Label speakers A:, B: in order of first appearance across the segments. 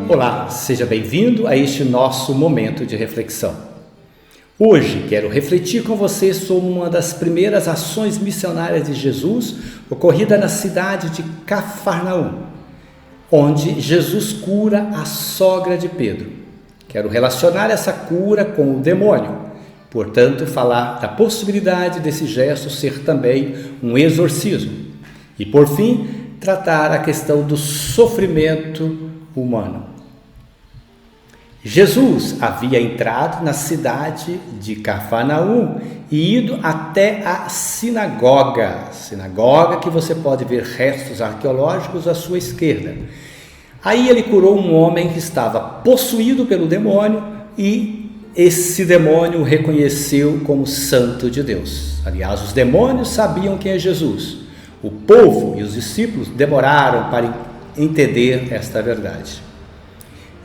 A: Olá, seja bem-vindo a este nosso momento de reflexão. Hoje quero refletir com você sobre uma das primeiras ações missionárias de Jesus, ocorrida na cidade de Cafarnaum, onde Jesus cura a sogra de Pedro. Quero relacionar essa cura com o demônio, portanto, falar da possibilidade desse gesto ser também um exorcismo. E, por fim, tratar a questão do sofrimento humano. Jesus havia entrado na cidade de Cafarnaum e ido até a sinagoga que você pode ver restos arqueológicos à sua esquerda. Aí ele curou um homem que estava possuído pelo demônio e esse demônio o reconheceu como santo de Deus. Aliás, os demônios sabiam quem é Jesus. O povo e os discípulos demoraram para entender esta verdade.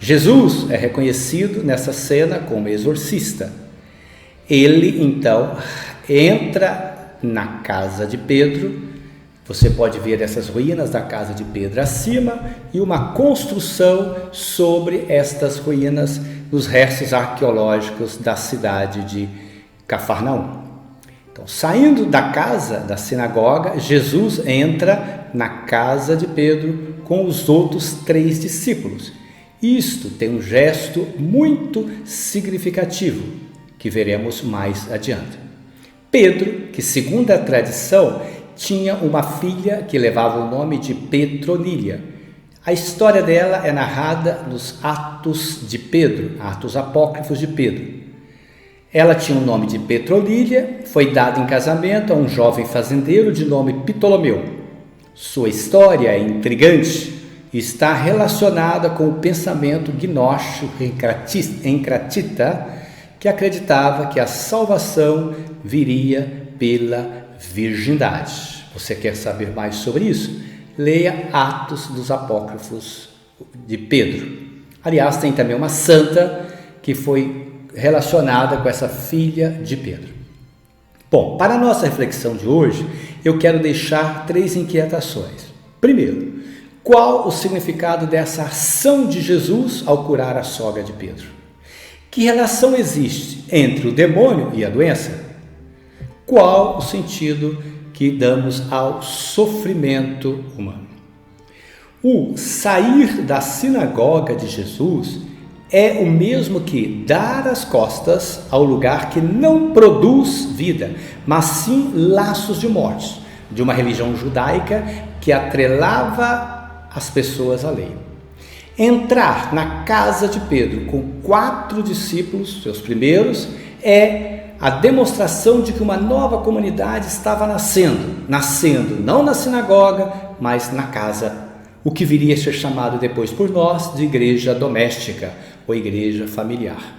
A: Jesus é reconhecido nessa cena como exorcista. Ele então entra na casa de Pedro. Você pode ver essas ruínas da casa de Pedro acima e uma construção sobre estas ruínas nos restos arqueológicos da cidade de Cafarnaum. Então, saindo da casa da sinagoga, Jesus entra na casa de Pedro com os outros 3 discípulos. Isto tem um gesto muito significativo, que veremos mais adiante. Pedro, que segundo a tradição, tinha uma filha que levava o nome de Petronília. A história dela é narrada nos Atos de Pedro, Atos Apócrifos de Pedro. Ela tinha o nome de Petronília, foi dada em casamento a um jovem fazendeiro de nome Ptolomeu. Sua história é intrigante e está relacionada com o pensamento gnóstico-encratita, que acreditava que a salvação viria pela virgindade. Você quer saber mais sobre isso? Leia Atos dos Apócrifos de Pedro. Aliás, tem também uma santa que foi relacionada com essa filha de Pedro. Bom, para a nossa reflexão de hoje, eu quero deixar 3 inquietações. Primeiro, qual o significado dessa ação de Jesus ao curar a sogra de Pedro? Que relação existe entre o demônio e a doença? Qual o sentido que damos ao sofrimento humano? O sair da sinagoga de Jesus é o mesmo que dar as costas ao lugar que não produz vida, mas sim laços de morte, de uma religião judaica que atrelava as pessoas à lei. Entrar na casa de Pedro com 4 discípulos, seus primeiros, é a demonstração de que uma nova comunidade estava nascendo não na sinagoga, mas na casa, o que viria a ser chamado depois por nós de igreja doméstica ou igreja familiar.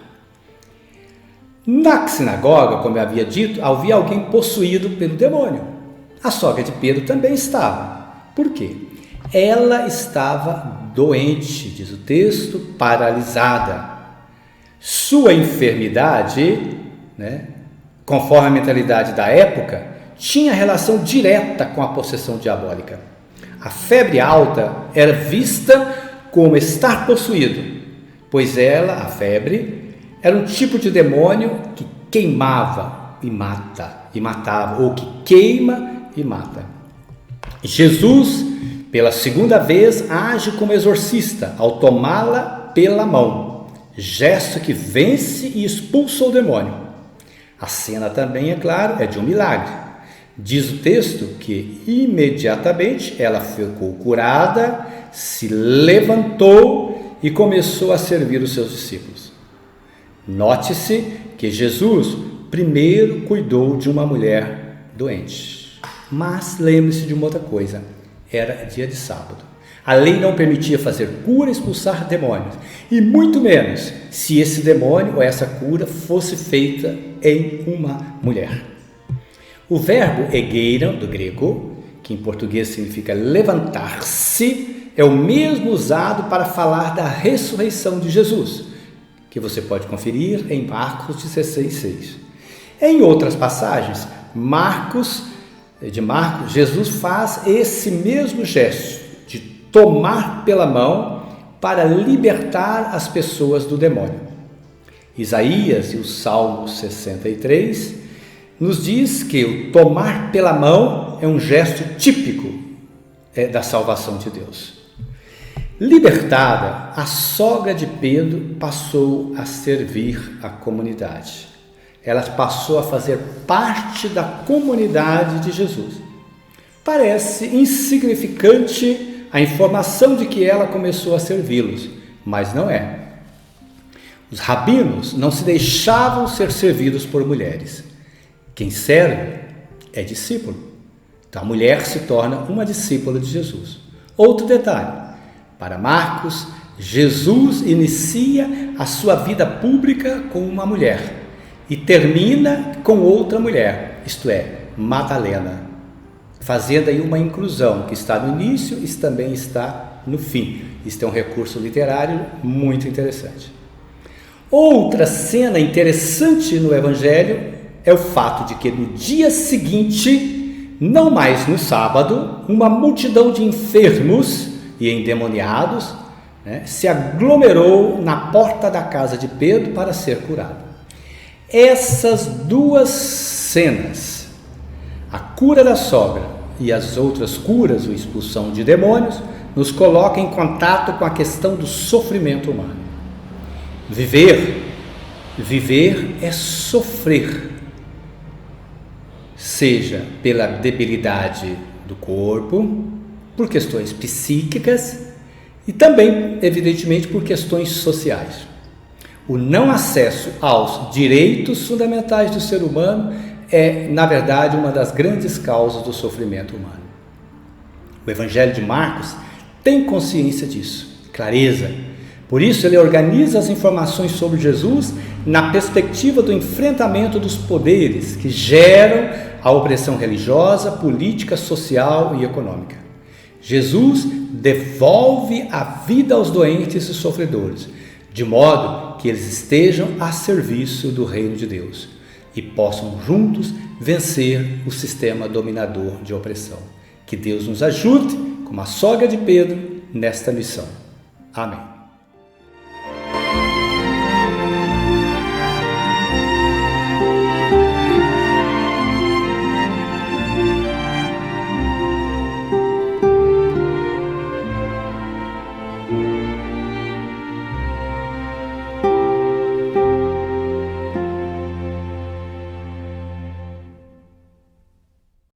A: Na sinagoga, como eu havia dito, havia alguém possuído pelo demônio. A sogra de Pedro também estava. Por quê? Ela estava doente, diz o texto, paralisada. Sua enfermidade, conforme a mentalidade da época, tinha relação direta com a possessão diabólica. A febre alta era vista como estar possuído, pois a febre, era um tipo de demônio que queimava e matava, ou que queima e mata. Jesus, pela segunda vez, age como exorcista ao tomá-la pela mão, gesto que vence e expulsa o demônio. A cena também, é claro, é de um milagre. Diz o texto que imediatamente ela ficou curada, se levantou e começou a servir os seus discípulos. Note-se que Jesus primeiro cuidou de uma mulher doente. Mas lembre-se de uma outra coisa, era dia de sábado. A lei não permitia fazer cura e expulsar demônios, e muito menos se esse demônio ou essa cura fosse feita em uma mulher. O verbo egeiron, do grego, que em português significa levantar-se, é o mesmo usado para falar da ressurreição de Jesus, que você pode conferir em Marcos 16:6. Em outras passagens, Jesus faz esse mesmo gesto de tomar pela mão para libertar as pessoas do demônio. Isaías e o Salmo 63 nos diz que o tomar pela mão é um gesto típico da salvação de Deus. Libertada, a sogra de Pedro passou a servir a comunidade. Ela passou a fazer parte da comunidade de Jesus. Parece insignificante a informação de que ela começou a servi-los, mas não é. Os rabinos não se deixavam ser servidos por mulheres. Quem serve é discípulo. Então a mulher se torna uma discípula de Jesus. Outro detalhe, para Marcos, Jesus inicia a sua vida pública com uma mulher e termina com outra mulher, isto é, Madalena, fazendo aí uma inclusão que está no início e também está no fim. Isto é um recurso literário muito interessante. Outra cena interessante no Evangelho é o fato de que no dia seguinte, não mais no sábado, uma multidão de enfermos e endemoniados se aglomerou na porta da casa de Pedro para ser curado. Essas duas cenas, a cura da sogra e as outras curas, a expulsão de demônios, nos colocam em contato com a questão do sofrimento humano. Viver é sofrer, seja pela debilidade do corpo, por questões psíquicas e também, evidentemente, por questões sociais. O não acesso aos direitos fundamentais do ser humano é, na verdade, uma das grandes causas do sofrimento humano. O Evangelho de Marcos tem consciência disso, clareza. Por isso, ele organiza as informações sobre Jesus na perspectiva do enfrentamento dos poderes que geram a opressão religiosa, política, social e econômica. Jesus devolve a vida aos doentes e sofredores, de modo que eles estejam a serviço do reino de Deus e possam juntos vencer o sistema dominador de opressão. Que Deus nos ajude, como a sogra de Pedro, nesta missão. Amém.